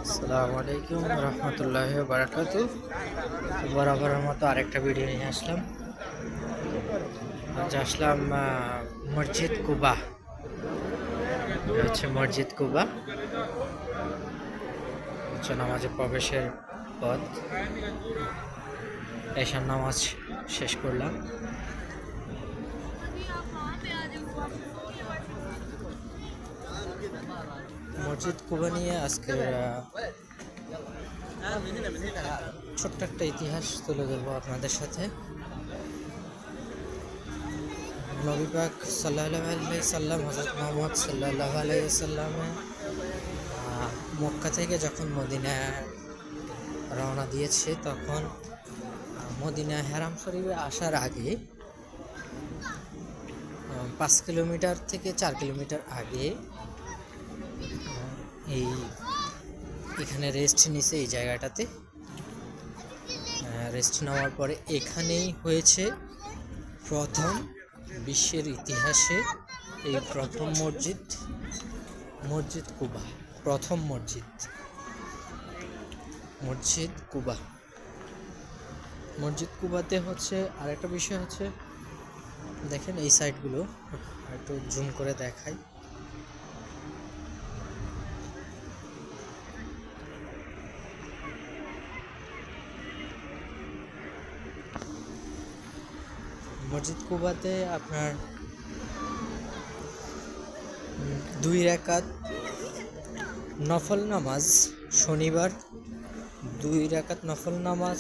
আসসালামু আলাইকুম রহমতুল্লাহ বারাকাতু। বরাবরের মতো আরেকটা ভিডিও নিয়ে আসলাম। আজ আসলাম মসজিদ কুবা। হচ্ছে মসজিদ কুবা, হচ্ছে নামাজে প্রবেশের পথ। এশার নামাজ শেষ করলাম। মসজিদ কুবা নিয়ে আজকের ছোট্ট একটা ইতিহাস তুলে ধরবো আপনাদের সাথে। নবী পাক সাল্লাল্লাহু আলাইহি সাল্লাম, হযরত মুহাম্মদ সাল্লাল্লাহু আলাইহি সাল্লামে মক্কা থেকে যখন মদিনায় রওনা দিয়েছে, তখন মদিনা হারাম শরীফে আসার আগে 5 কিলোমিটার থেকে 4 কিলোমিটার আগে এখানে রেস্ট নিছে। এই জায়গাটাতে রেস্ট নেওয়ার পরে এখানেই হয়েছে প্রথম বিশ্বের ইতিহাসে এই প্রথম মসজিদ কুবা। প্রথম মসজিদ কুবা। মসজিদ কুবাতে হচ্ছে আরেকটা বিষয় হচ্ছে, দেখেন এই সাইডগুলো একটু জুম করে দেখাই। মসজিদ কুবাতে আপনার 2 রাকাত নফল নামাজ, শনিবার 2 রাকাত নফল নামাজ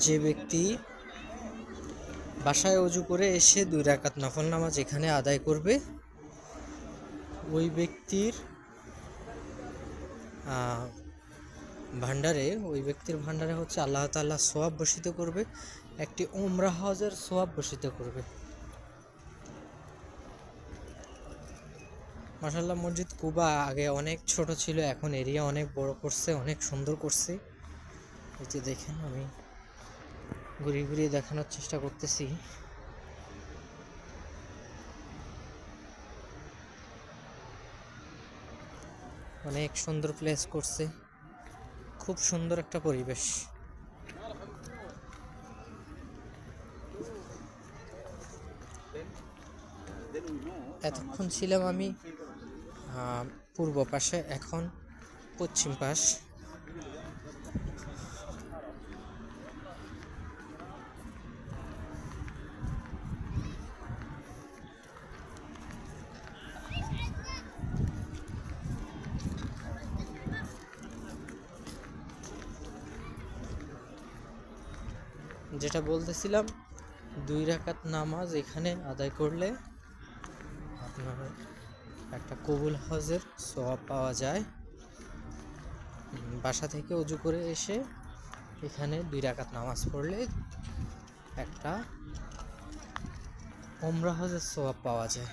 যে ব্যক্তি বাসায় অজু করে এসে 2 রাকাত নফল নামাজ এখানে আদায় করবে, ওই ব্যক্তির ভান্ডারে হচ্ছে আল্লাহ তাআলা সওয়াব বর্ষিত করবে, একটি উমরা হজের সওয়াব বর্ষিত করবে। মাশাআল্লাহ, মসজিদ কুবা আগে অনেক ছোট ছিল, এখন এরিয়া অনেক বড় করছে, অনেক সুন্দর করছে। এই যে দেখেন, আমি ঘুরিয়ে ঘুরিয়ে দেখানোর চেষ্টা করতেছি। অনেক সুন্দর প্লেস করছে, খুব সুন্দর একটা পরিবেশ। এতক্ষণ ছিলাম আমি পূর্ব পাশে, এখন পশ্চিম পাশ। যেটা বলতেছিলাম, 2 রাকাত নামাজ এখানে আদায় করলে আপনার একটা কবুল হজের সওয়াব পাওয়া যায়। বাসা থেকে অজু করে এসে এখানে 2 রাকাত নামাজ পড়লে একটা উমরা হজের সওয়াব পাওয়া যায়।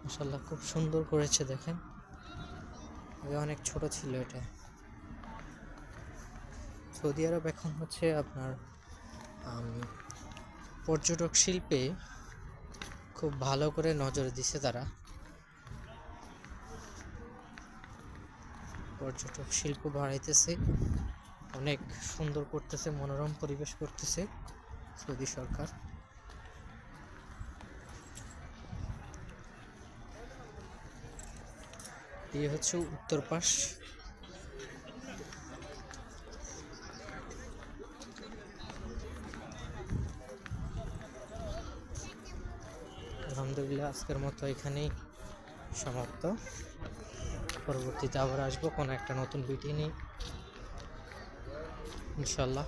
মাশাআল্লাহ, খুব সুন্দর করেছে। দেখেন, আগে অনেক ছোট ছিল এটা। সৌদি আরব এখন হচ্ছে আপনার পর্যটক শিল্পে খুব ভালো করে নজর দিছে তারা। পর্যটক শিল্প বাড়াইতেছে, অনেক সুন্দর করতেছে, মনোরম পরিবেশ করতেছে সৌদি সরকার। এই হচ্ছে উত্তর পাশ। আলহামদুলিল্লাহ, আজকের মতো এখানেই সমাপ্ত। পরবর্তীতে আবার আসবো কোনো একটা নতুন ভিডিও নিয়ে ইনশাল্লাহ।